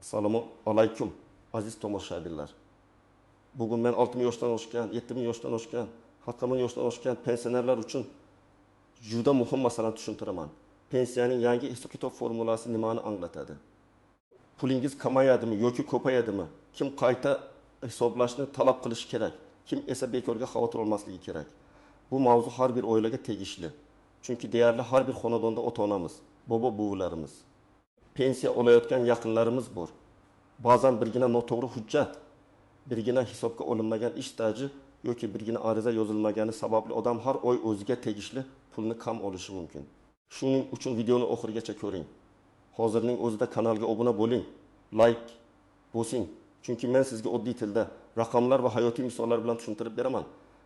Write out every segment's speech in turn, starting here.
Assalomu alaykum aziz tomoshabinlar. Bugun men 6000 yoshdan oshgan, 7000 yoshdan oshgan, 7000 yoshdan oshgan pensionerlar uchun juda muhim masalani tushuntiraman. Pensiyaning yangi hisob-kitob formulasi nimani anglatadi? Pulingiz kamayadimi yoki ko'payadimi? Kim qayta hisoblashni talab qilishi kerak? Kim esa bekorga xavotir olmasligi kerak? Bu mavzu har bir oilaga tegishli. Chunki deyarli har bir xonadonda ota-onamiz, bobo-buvilarimiz, pensiya olayotgan yaqinlarimiz bor. Ba'zan birgina noto'g'ri hujjat, birgina hisobga olinmagan ish staji yoki birgina ariza yozilmagani sababli odam har oy o'ziga tegishli pulni kam olishi mumkin. Shuning uchun videoni oxirigacha ko'ring. Hozirning o'zida kanalga obuna bo'ling, like bosing. Chunki men sizga oddiy tilda raqamlar va hayotiy misollar bilan tushuntirib beraman.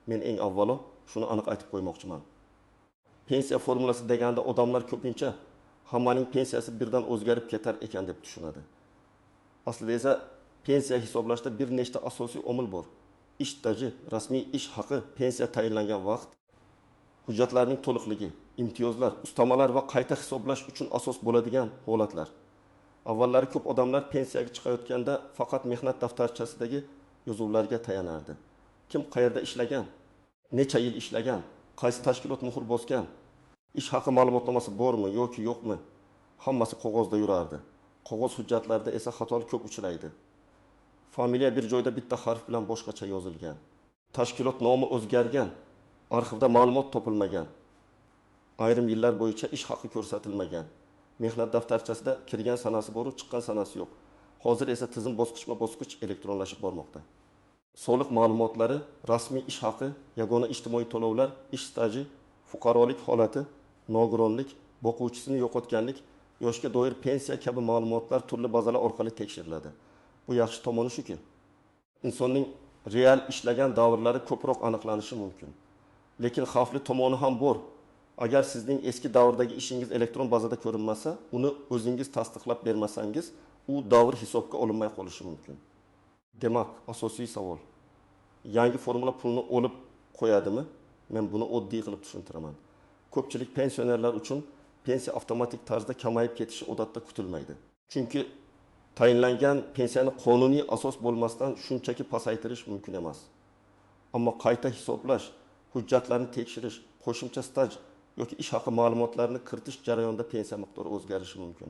Men eng avvalo shuni aniq aytib qo'ymoqchiman. Pensiya formulasi deganda odamlar ko'pincha hammaning pensiyasi birdan o'zgarib ketar ekan deb tushunadi. Aslida esa pensiya hisoblashda bir nechta asosiy omil bor. Ish staji, rasmiy ish haqi, pensiya tayinlangan vaqt, hujjatlarning to'liqligi, imtiyozlar, ustamalar va qayta hisoblash uchun asos bo'ladigan holatlar. Avvallari ko'p odamlar pensiyaga chiqayotganda faqat mehnat daftarchasidagi yozuvlarga tayanardi. Kim qayerda ishlagan, necha yil ishlagan, qaysi tashkilot muhr bosgan, ish haqi ma'lumotnomasi bormi yoki yo'qmi, hammasi qog'ozda yurardi. Qog'oz hujjatlarda esa xatolik ko'p uchraydi. Familiya bir joyda bitta harf bilan boshqacha yozilgan. Tashkilot nomi o'zgargan, arxivda ma'lumot topilmagan. Ayrim yillar bo'yicha ish haqi ko'rsatilmagan. Mehnat daftarchasida kirgan sanasi bor, chiqqan sanasi yo'q. Hozir esa tizim bosqichma-bosqich elektronlashib bormoqda. Soliq ma'lumotlari, rasmiy ish haqi, yagona ijtimoiy to'lovlar, ish staji, fuqarolik holati, nogironlik, boquvchisini yo'qotganlik, yoshga doir pensiya kabi ma'lumotlar turli bazalar orqali tekshiriladi. Bu yaxshi tomoni shuki, insonning real ishlagan davrlari ko'proq aniqlanishi mumkin. Lekin xavfli tomoni ham bor. Agar sizning eski davrdagi ishingiz elektron bazada ko'rinmasa, uni o'zingiz tasdiqlab bermasangiz, u davr hisobga olinmay qolishi mumkin. Demak, asosiy savol: yangi formula pulni olib qo'yadimi? Men buni oddiy qilib tushuntiraman. Ko'pchilik pensionerlar uchun pensiya avtomatik tarzda kamayib ketishi odatda kutilmaydi. Chunki tayinlangan pensiyani qonuniy asos bo'lmasdan shunchaki pasaytirish mumkin emas. Ammo qayta hisoblash, hujjatlarni tekshirish, qo'shimcha staj yoki ish haqi ma'lumotlarini kiritish jarayonida pensiya miqdori o'zgarishi mumkin.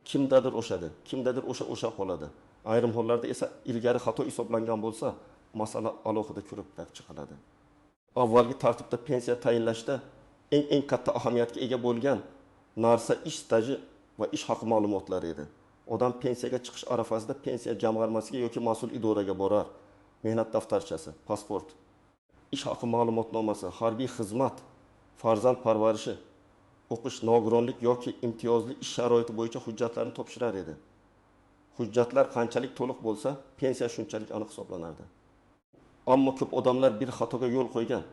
Kimdadir oshadi, kimdadir o'sha qoladi. Ayrim hollarda esa ilgari xato hisoblangan bo'lsa, masala alohida ko'rib chiqiladi. Avvalgi tartibda pensiya tayinlashda eng katta ahamiyatga ega bo'lgan narsa ish staji va ish haqi ma'lumotlari edi. Odam pensiyaga chiqish arafasida pensiya jamg'armasiga yoki mas'ul idoraga borar. Mehnat daftarchasi, pasport, ish haqi ma'lumotnomasi, harbiy xizmat, farzand parvarishi, o'qish, nogironlik yoki imtiyozli ish sharoiti bo'yicha hujjatlarni topshirar edi. Hujjatlar qanchalik to'liq bo'lsa, pensiya shunchalik aniq hisoblanardi. Ammo ko'p odamlar bir xatoga yo'l qo'ygan.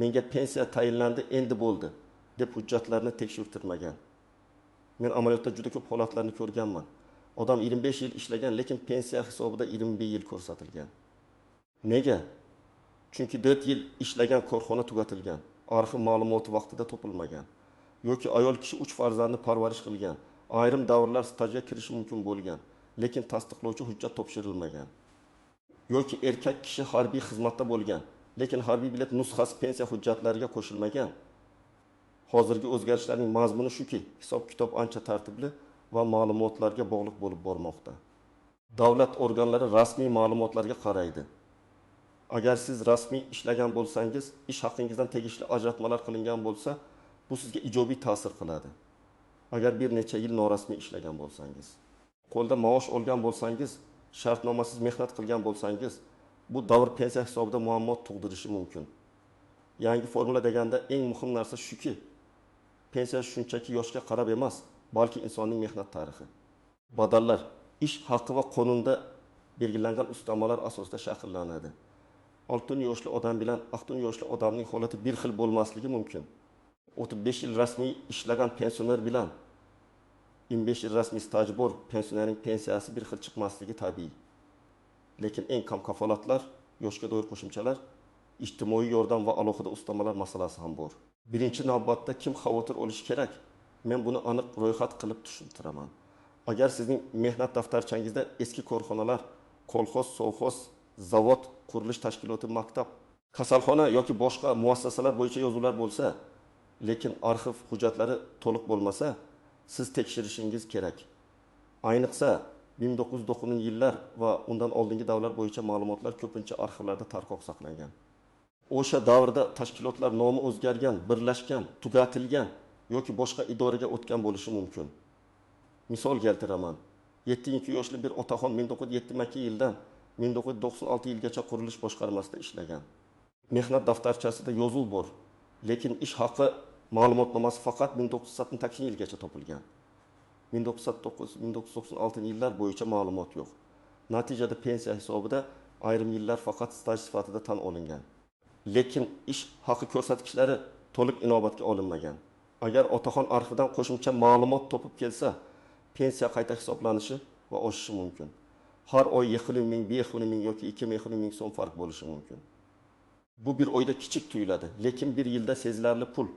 Menga pensiya tayinlandi, endi bo'ldi deb hujjatlarni tekshirtirmagan. Men amaliyotda juda ko'p holatlarni ko'rganman. Odam 25 yil ishlagan, lekin pensiya hisobida 21 yil ko'rsatilgan. Nega? Chunki 4 yil ishlagan korxona tugatilgan, arxiv ma'lumoti vaqtida topilmagan. Yoki ayol kishi 3 farzandni parvarish qilgan, ayrim davrlar stajga kirishi mumkin bo'lgan, lekin tasdiqlovchi hujjat topshirilmagan. Yoki erkak kishi harbiy xizmatda bo'lgan, lekin harbiy bilet nusxasi pensiya hujjatlariga qo'shilmagan. Hozirgi o'zgarishlarning mazmuni shuki, hisob-kitob ancha tartibli va ma'lumotlarga bog'liq bo'lib bormoqda. Davlat organlari rasmiy ma'lumotlarga qaraydi. Agar siz rasmiy ishlagan bo'lsangiz, ish haqingizdan tegishli ajratmalar qilingan bo'lsa, bu sizga ijobiy ta'sir qiladi. Agar bir necha yil norasmiy ishlagan bo'lsangiz, qo'lda maosh olgan bo'lsangiz, shartnomasiz mehnat qilgan bo'lsangiz, bu davr pensiya hisobida muammo tug'dirishi mumkin. Yangi formula deganda eng muhim narsa shuki, pensiya shunchaki yoshga qarab emas, balki insonning mehnat tarixi. Badallar ish haqi va qonunda belgilangan ustamalar asosida shakllanadi. 6 yoshli odam bilan 60 yoshli odamning holati bir xil bo'lmasligi mumkin. 35 yil rasmiy ishlagan pensioner bilan 25 yil rasmiy staji bor pensionerning pensiyasi bir xil chiqmasligi tabiiy. Lekin eng kam kafolatlar, yoshga doir qo'shimchalar, ijtimoiy yordam va alohida ustamalar masalasi ham bor. Birinchi navbatda kim xavotir olishi kerak? Men buni aniq ro'yxat qilib tushuntiraman. Agar sizning mehnat daftarchangizda eski korxonalar, kolxoz, sovxoz, zavod, qurilish tashkiloti, maktab, kasalxona yoki boshqa muassasalar bo'yicha yozuvlar bo'lsa, lekin arxiv hujjatlari to'liq bo'lmasa, siz tekshirishingiz kerak. Ayniqsa 1990-yillar va undan oldingi davrlar bo'yicha ma'lumotlar ko'pincha arxivlarda tarqoq saqlangan. O'sha davrda tashkilotlar nomi o'zgargan, birlashgan, tugatilgan yoki boshqa idoraga o'tgan bo'lishi mumkin. Misol keltiraman. 7 yoshli bir otaxon 1972-yildan 1996-yilgacha qurilish boshqarmasida ishlagan. Mehnat daftarchasida yozuv bor, lekin ish haqi ma'lumotnomasi faqat 1960-yilgacha topilgan. 1909-1996-yillar bo'yicha ma'lumot yo'q. Natijada pensiya hisobida ayrim yillar faqat staj sifatida tan olingan. Lekin ish haqi ko'rsatkichlari to'liq inobatga olinmagan. Agar otaxon arxividan qo'shimcha ma'lumot topib kelsa, pensiya qayta hisoblanishi va oshishi mumkin. Har oy 20 ming, 50 ming yoki 20 ming so'm farq bo'lishi mumkin. Bu bir oyda kichik tuyuladi, lekin bir yilda sezilarli pul.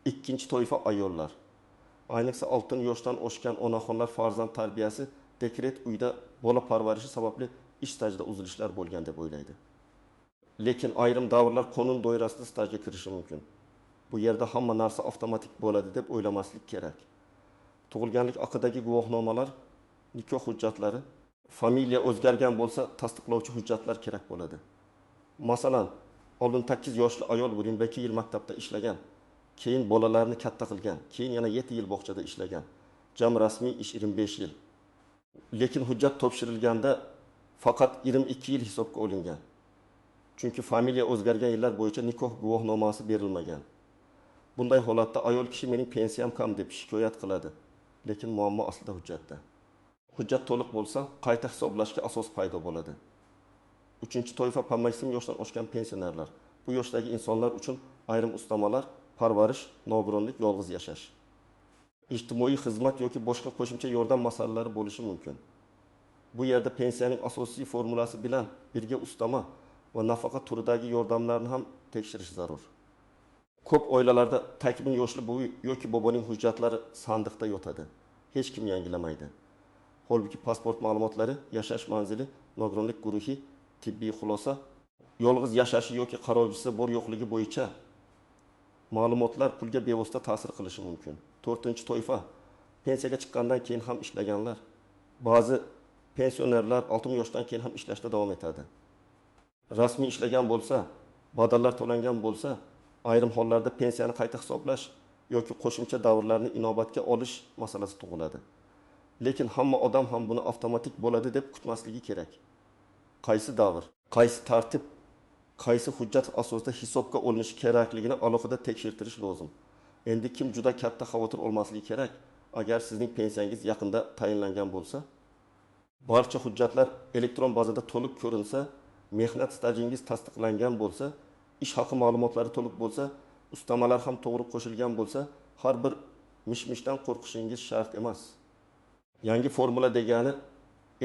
Ikkinchi toifa ayollar. Ayniqsa 6 yoshdan oshgan onaxonlar farzand tarbiyasi, dekret uyda bola parvarishi sababli ish stajida uzilishlar bo'lgan deb o'ylaydi. Lekin ayrim davrlar qonun doirasida stajga kirishi mumkin. Bu yerda hamma narsa avtomatik bo'ladi deb o'ylamaslik kerak. Tug'ilganlik haqidagi guvohnomalar, nikoh hujjatlari, familiya o'zgargan bo'lsa tasdiqlovchi hujjatlar kerak bo'ladi. Masalan, oldin 8 yoshli ayol 22 yil maktabda ishlagan, keyin bolalarni katta qilgan, keyin yana 7 yil bog'chada ishlagan. Jam rasmiy ish 25 yil. Lekin hujjat topshirilganda faqat 22 yil hisobga olingan. Chunki familiya o'zgargan yillar bo'yicha nikoh guvohnomasi berilmagan. Bunday holatda ayol kishi mening pensiyam kam deb shikoyat qiladi. Lekin muammo aslida hujjatda. Hujjat to'liq bo'lsa, qayta hisoblashga asos paydo bo'ladi. 3-toifa maksim yoshdan oshgan pensionerlar. Bu yoshdagi insonlar uchun ayrim ustamalar, parvarish, nogironlik, yolg'iz yashash, ijtimoiy xizmat yoki boshqa qo'shimcha yordam masalalari bo'lishi mumkin. Bu yerda pensiyaning asosiy formulasi bilan birga ustama va nafaqa turidagi yordamlarni ham tekshirish zarur. Ko'p oilalarda 80 yoshli buvi yoki boboning hujjatlari sandiqda yotadi. Hech kim yangilamaydi. Holbuki pasport ma'lumotlari, yashash manzili, nogironlik guruhi, tibbiy xulosa, yolg'iz yashashi yoki qarovchisi bor yo'qligi bo'yicha ma'lumotlar pulga bevosita ta'sir qilishi mumkin. 4-toifa pensiyaga chiqqandan keyin ham ishlaganlar. Ba'zi pensionerlar 60 yoshdan keyin ham ishlashda davom etadi. Rasmiy ishlagan bo'lsa, badallar to'langan bo'lsa, ayrim hollarda pensiyani qayta hisoblash yoki qo'shimcha davrlarni inobatga olish masalasi tug'iladi. Lekin hamma odam ham buni avtomatik bo'ladi deb kutmasligi kerak. Qaysi davr, qaysi tartib, qaysi hujjat asosida hisobga olinishi kerakligini alohida tekshirtirish lozim. Endi kim juda katta xavotir olmasligi kerak, agar sizning pensiyangiz yaqinda tayinlangan bo'lsa, barcha hujjatlar elektron bazada to'liq ko'rinsa, mehnat stajingiz tasdiqlangan bo'lsa, ish haqi ma'lumotlari to'liq bo'lsa, ustamalar ham to'g'ri qo'shilgan bo'lsa, har bir mishmishdan qo'rqishingiz shart emas. Yangi formula degani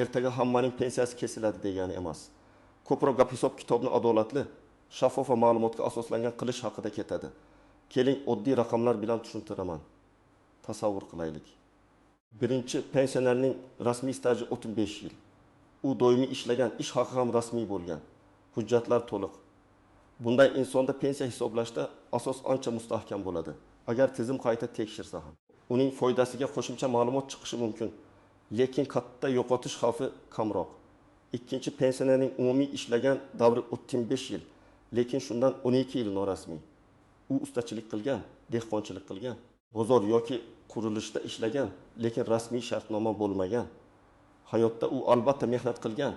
ertaga hammaning pensiyasi kesiladi degani emas. Ko'proq gap hisob kitobni adolatli, shaffof va ma'lumotga asoslangan qilish haqida ketadi. Keling, oddiy raqamlar bilan tushuntiraman. Tasavvur qilaylik. Birinchi pensionerning rasmiy staji 35 yil. U doimiy ishlagan, ish haqi ham rasmiy bo'lgan. Hujjatlar to'liq. Bunday insonda pensiya hisoblashda asos ancha mustahkam bo'ladi. Agar tizim qayta tekshirsa ham, uning foydasiga qo'shimcha ma'lumot chiqishi mumkin, lekin katta yo'qotish xavfi kamroq. Ikkinchi pensionerning umumiy ishlagan davri 35 yil, lekin shundan 12 yil norasmiy. U ustachilik qilgan, dehqonchilik qilgan, bozor yoki qurilishda ishlagan, lekin rasmiy shartnoma bo'lmagan. Hayotda u albatta mehnat qilgan,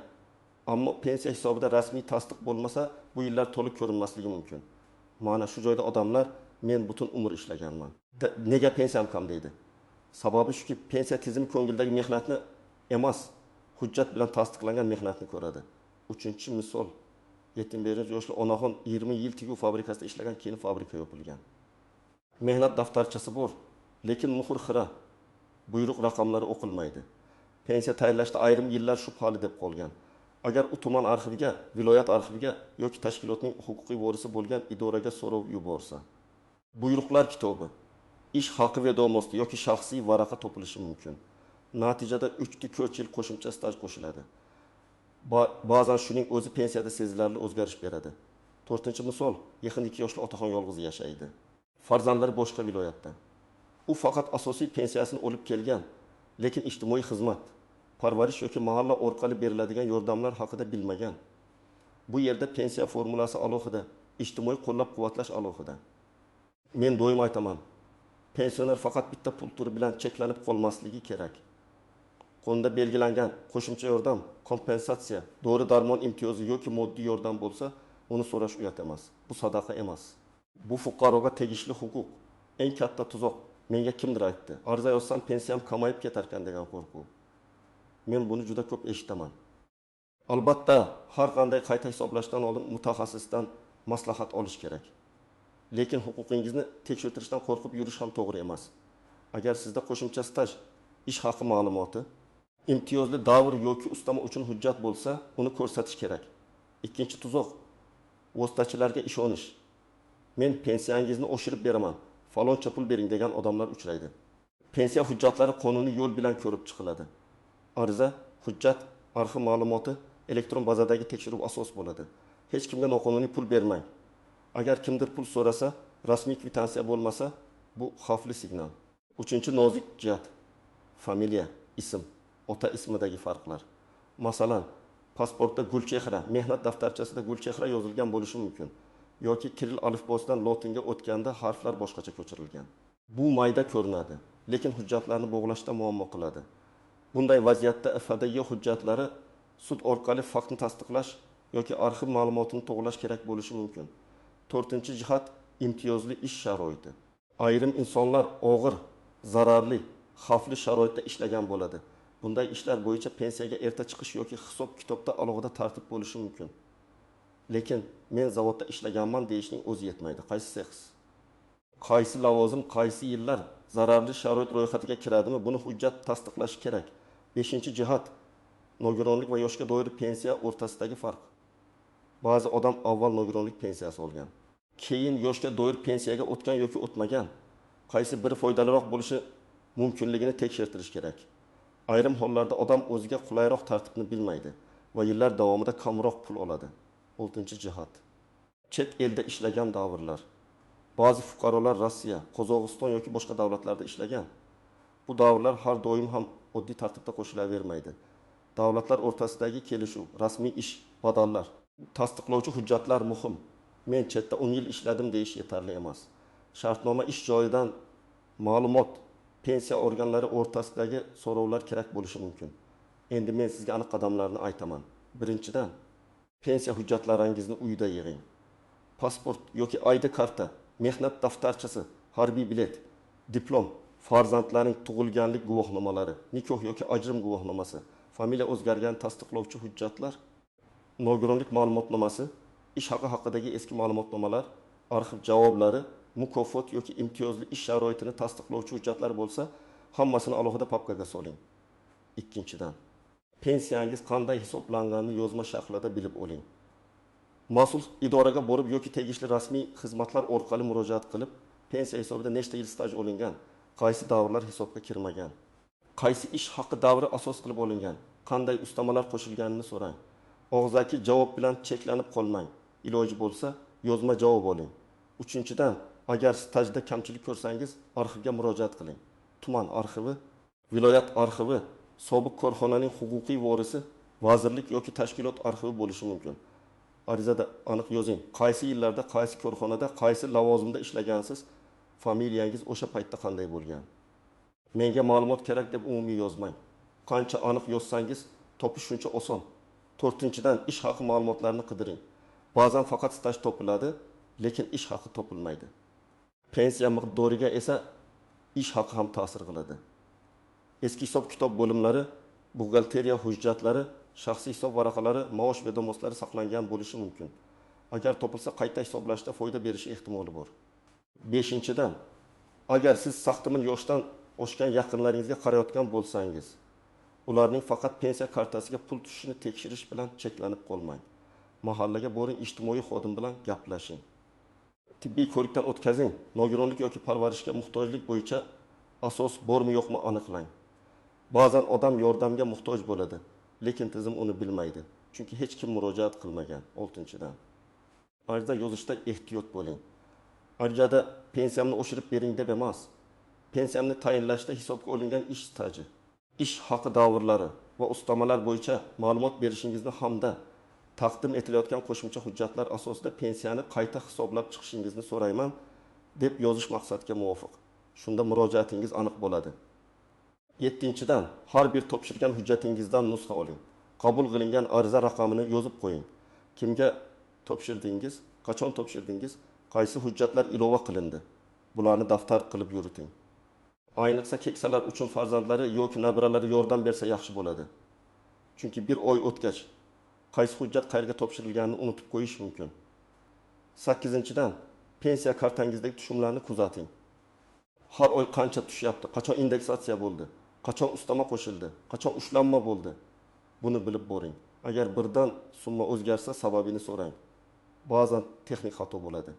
ammo pensiya hisobida rasmiy tasdiq bo'lmasa, bu yillar to'liq ko'rinmasligi mumkin. Mana shu joyda odamlar men butun umr ishlaganman, nega pensiyam kam deydi. Sababi shuki, pensiya tizimi ko'ngildagi mehnatni emas, hujjat bilan tasdiqlangan mehnatni ko'radi. 3-misol, 71 yoshli onaxon 20 yil tikuv fabrikasida ishlagan, keyin fabrika yopilgan. Mehnat daftarchasi bor, lekin muhr xira. Buyruq raqamlari o'qilmaydi. Pensiya tayinlashda ayrim yillar shubhali deb qolgan. Agar u tuman arxiviga, viloyat arxiviga yoki tashkilotning huquqiy vorisi bo'lgan idoraga so'rov yuborsa, buyruqlar kitobi, ish haqi vedomosti yoki shaxsiy varaqa topilishi mumkin. Natijada 3-4 yil qo'shimcha staj qo'shiladi. Ba'zan shuning o'zi pensiyada sezilarli o'zgarish beradi. 4-misol, yaqin 2 yoshli otaxon yolg'iz yashaydi. Farzandlari boshqa viloyatda. U faqat asosiy pensiyasini olib kelgan, lekin ijtimoiy xizmat, parvarish yoki mahalla orqali beriladigan yordamlar haqida bilmagan. Bu yerda pensiya formulasi alohida, ijtimoiy qo'llab-quvvatlash alohida. Men doim aytaman, pensioner faqat bitta pul turi bilan cheklanib qolmasligi kerak. Qo'lda belgilangan qo'shimcha yordam, kompensatsiya, dori-darmon imtiyozi yoki moddiy yordam bo'lsa, uni so'rash uyat emas. Bu sadaqa emas. Bu fuqaroga tegishli huquq. Eng katta tuzoq menga kimdir aytdi. Ariza yozsam pensiyam kamayib ketarkan degan qo'rquv. Men buni juda ko'p eshitaman. Albatta, har qanday qayta hisoblashdan oldin mutaxassisdan maslahat olish kerak. Lekin huquqingizni tekshirtirishdan qo'rqib yurish ham to'g'ri emas. Agar sizda qo'shimcha staj, ish haqi ma'lumoti, imtiyozli davr yoki ustama uchun hujjat bo'lsa, uni ko'rsatish kerak. Ikkinchi tuzoq, vositachilarga ishonish. Men pensiyangizni oshirib beraman, faloncha pul bering degan odamlar uchraydi. Pensiya hujjatlari qonuniy yo'l bilan ko'rib chiqiladi. Ariza, hujjat, arxiv ma'lumoti elektron bazadagi tekshiruv asos bo'ladi. Hech kimga noqonuniy pul bermang. Agar kimdir pul so'rasa, rasmiy kvitansiya bo'lmasa, bu xavfli signal. 3-nozik jihat, familiya, ism, ota ismidagi farqlar. Masalan, pasportda Gulchehra, mehnat daftarchasida Gulchehra yozilgan bo'lishi mumkin. Yoki kiril alifbosidan lotinga o'tganda harflar boshqacha ko'chirilgan. Bu mayda ko'rinadi, lekin hujjatlarni bog'lashda muammo qiladi. Bunday vaziyatda FDY hujjatlari sud orqali faktni tasdiqlash yoki arxiv ma'lumotini to'g'rilash kerak bo'lishi mumkin. 4-jihat, imtiyozli ish sharoiti. Ayrim insonlar og'ir, zararli, xavfli sharoitda ishlagan bo'ladi. Bunday ishlar bo'yicha pensiyaga erta chiqish yoki hisob-kitobda alohida tartib bo'lishi mumkin. Lekin men zavodda ishlaganman deyishning o'zi yetmaydi. Qaysi sexs? Qaysi lavozim, qaysi yillar zararli sharoit ro'yxatiga kiradimi? Buni hujjat tasdiqlashi kerak. 5-jihat, nogironlik va yoshga doir pensiya o'rtasidagi farq. Ba'zi odam avval nogironlik pensiyasi olgan, keyin yoshga doir pensiyaga o'tgan yoki o'tmagan. Qaysi biri foydaliroq bo'lishi mumkinligini tekshirtirish kerak. Ayrim hollarda odam o'ziga qulayroq tartibni bilmaydi va yillar davomida kamroq pul oladi. 6-jihat. Chet elda ishlagan davrlar. Ba'zi fuqarolar Rossiya, Qozog'iston yoki boshqa davlatlarda ishlagan. Bu davrlar har doim ham oddiy tartibda qo'shilavermaydi. Davlatlar o'rtasidagi kelishuv, rasmiy ish, badallar, tasdiqlovchi hujjatlar muhim. Men chetda 10 yil ishladim deyish yetarli emas. Shartnoma ish joyidan ma'lumot, pensiya organlari o'rtasidagi so'rovlar kerak bo'lishi mumkin. Endi men sizga aniq qadamlarni aytaman. Birinchidan, pensiya hujjatlaringizni uyda yig'ing. Pasport yoki ID karta, mehnat daftarchasi, harbiy bilet, diplom, farzandlarning tug'ilganlik guvohnomalari, nikoh yoki ajrim guvohnomasi, familiya o'zgargan tasdiqlovchi hujjatlar, nogironlik ma'lumotnomasi, ish haqi haqidagi eski ma'lumotnomalar, arxiv javoblari, mukofot yoki imtiyozli ish sharoitini tasdiqlovchi hujjatlar bo'lsa, hammasini alohida papkaga soling. Ikkinchidan, pensiyangiz qanday hisoblanganini yozma shaklida bilib oling. Mas'ul idoraga borib yoki tegishli rasmiy xizmatlar orqali murojaat qilib, pensiya hisobida nechta yil staj olingan, qaysi davrlar hisobga kirmagan, qaysi ish haqi davri asos qilib olingan, qanday ustamalar qo'shilganini so'rang. Og'zaki javob bilan cheklanib qolmang. Iloji bo'lsa, yozma javob oling. 3-dan, agar stajda kamchilik ko'rsangiz, arxivga murojaat qiling. Tuman arxivi, viloyat arxivi, sobiq korxonaning huquqiy vorisi, vazirlik yoki tashkilot arxivi bo'lishi mumkin. Arizada aniq yozing. Qaysi yillarda, qaysi korxonada, qaysi lavozimda ishlagansiz, familiyangiz o'sha paytda qanday bo'lgan. Menga ma'lumot kerak deb umumiy yozmang. Qancha aniq yozsangiz, topish shuncha oson. 4-dan, ish haqi ma'lumotlarini qidiring. Ba'zan faqat staj topiladi, lekin ish haqi topilmaydi. Pensiya miqdoriga esa ish haqi ham ta'sir qiladi. Eski hisob-kitob bo'limlari, buxgalteriya hujjatlari, shaxsiy hisob varaqalari, maosh vedomoslari saqlangan bo'lishi mumkin. Agar topilsa, qayta hisoblashda foyda berishi ehtimoli bor. 5-dan, agar siz saxtimin yoshdan oshgan yaqinlaringizga qarayotgan bo'lsangiz, ularning faqat pensiya kartasiga pul tushishini tekshirish bilan cheklanib qolmang. Mahallaga boring, ijtimoiy xodim bilan gaplashing. Tibbiy ko'rikdan o'tkazing. Nogironlik yoki parvarishga muhtojlik bo'yicha asos bormi yo'qmi aniqlang. Ba'zan odam yordamga muhtoj bo'ladi, lekin tizim uni bilmaydi. Chunki hech kim murojaat qilmagan. 6-dan. Ariza yozishda ehtiyot bo'ling. Arizada pensiyamni oshirib bering deb emas. Pensiyamni tayinlashda hisobga olingan ish staji, ish haqi davrlari va ustamalar bo'yicha ma'lumot berishingizni hamda taqdim etilayotgan qo'shimcha hujjatlar asosida pensiyani qayta hisoblab chiqishingizni so'rayman deb yozish maqsadga muvofiq. Shunda murojaatingiz aniq bo'ladi. 7-dan har bir topshirgan hujjatingizdan nusxa oling. Qabul qilingan ariza raqamini yozib qo'ying. Kimga topshirdingiz, qachon topshirdingiz, qaysi hujjatlar ilova qilindi. Bularni daftar qilib yuriting. Ayniqsa keksalar uchun farzandlari yoki nabiralari yordam bersa yaxshi bo'ladi. Chunki bir oy o'tgach qaysi hujjat qayerga topshirilganini unutib qo'yish mumkin. 8-dan pensiya kartangizdagi tushumlarni kuzating. Har oy qancha tushyapti, qachon indeksatsiya bo'ldi, qachon ustama qo'shildi, qachon ushlanma bo'ldi. Buni bilib boring. Agar birdan summa o'zgarsa, sababini so'rang. Ba'zan texnik xato bo'ladi,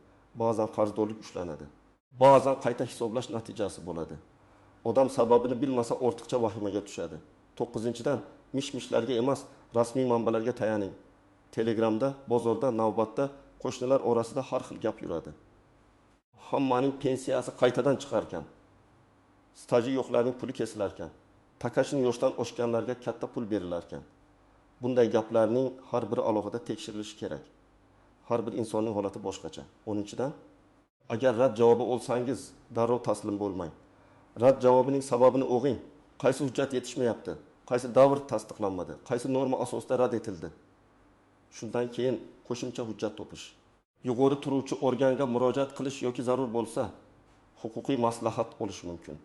ba'zan qarzdorlik ushlanadi, ba'zan qayta hisoblash natijasi bo'ladi. Odam sababini bilmasa ortiqcha vahimaga tushadi. 9-dan mish-mishlarga emas, rasmiy manbalarga tayaning. Telegramda, bozorda, navbatda qo'shnilar orasida har xil gap yuradi. Hammaning pensiyasi qaytadan chiqar ekan. Staji yo'qlarning puli kesilar ekan. Takashini yoshdan oshganlarga katta pul berilar ekan. Bunday gaplarning har biri alohida tekshirilishi kerak. Har bir insonning holati boshqacha. 10-dan agar rad javobi olsangiz, darrov taslim bo'lmang. Rad javobining sababini o'qing. Qaysi hujjat yetishmayapti? Qaysi davr tasdiqlanmadi? Qaysi norma asosida rad etildi? Shundan keyin qo'shimcha hujjat topish. Yuqori turuvchi organga murojaat qilish yoki zarur bo'lsa, huquqiy maslahat olish mumkin.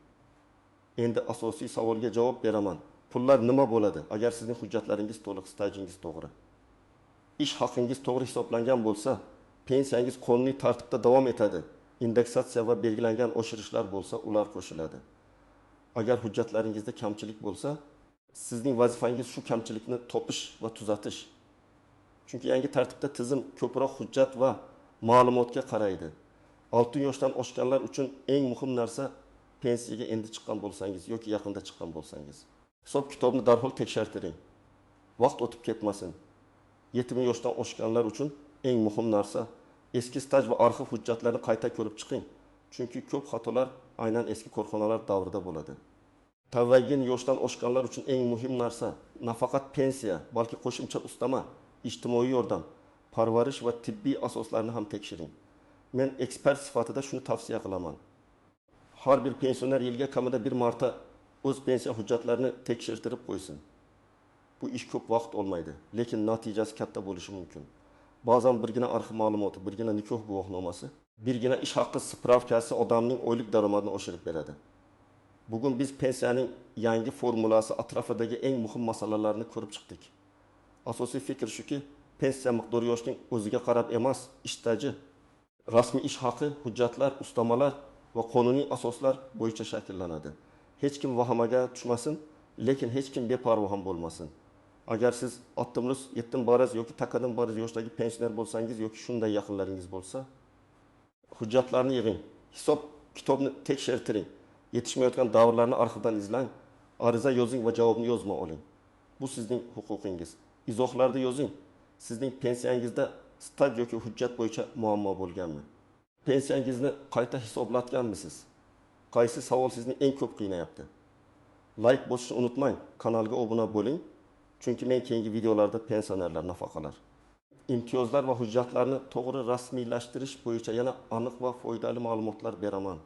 Endi asosiy savolga javob beraman. Pullar nima bo'ladi agar sizning hujjatlaringiz to'liq, stajingiz to'g'ri? Ish haqingiz to'g'ri hisoblangan bo'lsa, pensiyangiz qonuniy tartibda davom etadi. Indeksatsiya va belgilangan oshirishlar bo'lsa, ular qo'shiladi. Agar hujjatlaringizda kamchilik bo'lsa, sizning vazifangiz shu kamchilikni topish va tuzatish. Chunki yangi tartibda tizim ko'proq hujjat va ma'lumotga qaraydi. 6 yoshdan oshganlar uchun eng muhim narsa pensiyaga endi chiqqan bo'lsangiz yoki yaqinda chiqqan bo'lsangiz. Hisob kitobni darhol tekshirtiring. Vaqt o'tib ketmasin. 7 yoshdan oshganlar uchun eng muhim narsa eski staj va arxiv hujjatlarini qayta ko'rib chiqing. Chunki ko'p xatolar aynan eski korxonalar davrida bo'ladi. Tavvagin yoshdan oshganlar uchun eng muhim narsa nafaqat pensiya, balki qo'shimcha ustama, ijtimoiy yordam, parvarish va tibbiy asoslarni ham tekshiring. Men ekspert sifatida shuni tavsiya qilaman. Har bir pensioner yilga kamida bir marta o'z pensiya hujjatlarini tekshirtirib qo'ysin. Bu ish ko'p vaqt olmaydi, lekin natijasi katta bo'lishi mumkin. Ba'zan birgina arxiv ma'lumoti, birgina nikoh guvohnomasi, birgina ish haqqi spravkasi odamning oylik daromadini oshirib beradi. Bugun biz pensiyaning yangi formulasi atrofidagi eng muhim masalalarni ko'rib chiqdik. Asosiy fikr shuki, pensiya miqdori yoshning o'ziga qarab emas, ish staji, rasmiy ish haqi, hujjatlar, ustamalar va qonuniy asoslar bo'yicha shakllanadi. Hech kim vahimaga tushmasin, lekin hech kim beparvo ham bo'lmasin. Agar siz ottimlus, yettim bariz yoki takadan bariz yoshdagi pensioner bo'lsangiz yoki shunday yaqinlaringiz bo'lsa, hujjatlarni yig'ing, hisob kitobni tekshirtiring, yetishmayotgan davrlarni arxivdan izlang, ariza yozing va javobni yozma oling. Bu sizning huquqingiz. Izohlarda yozing. Sizning pensiyangizda staj yoki hujjat bo'yicha muammo bo'lganmi? Pensiyangizni qayta hisoblatganmisiz? Qaysi savol sizni eng ko'p qiynayapti? Like bosishni unutmang, kanalga obuna bo'ling. Chunki men keyingi videolarda pensionerlar, nafaqalar, imtiyozlar va hujjatlarni to'g'ri rasmiylashtirish bo'yicha yana aniq va foydali ma'lumotlar beraman.